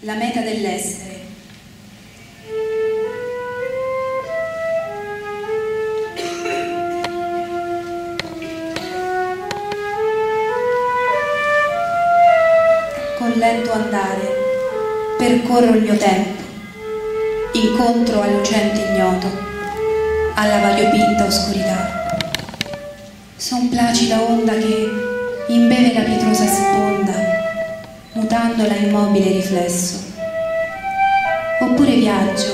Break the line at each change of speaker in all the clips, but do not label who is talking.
la meta dell'essere. Con lento andare percorro il mio tempo, incontro al lucente ignoto, alla variopinta oscurità. Son placida onda che imbeve la pietrosa sponda, mutandola in mobile riflesso. Oppure viaggio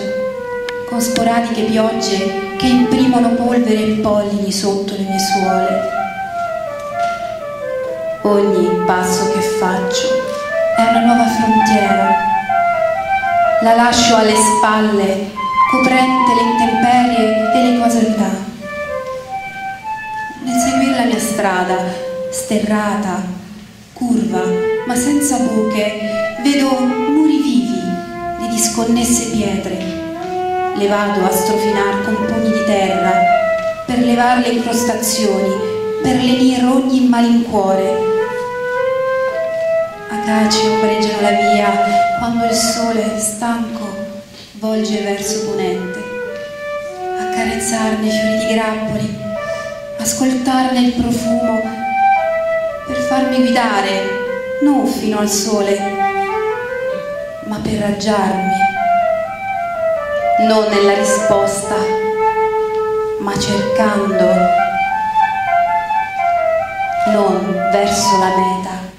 con sporadiche piogge che imprimono polvere e pollini sotto le mie suole. Ogni passo che faccio è una nuova frontiera. La lascio alle spalle, coprente le intemperie e le casualità. Nel seguire la mia strada, sterrata, curva, ma senza buche, vedo muri vivi di disconnesse pietre. Le vado a strofinar con pugni di terra, per levar le incrostazioni, per lenire ogni malincuore. Acaci ombreggiano la via quando il sole, stanco, volge verso ponente. Accarezzarne i fiori di grappoli, ascoltarne il profumo, per farmi guidare, non fino al sole, ma per raggiarmi, non nella risposta, ma cercando, non verso la meta,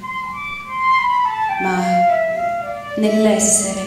ma nell'essere.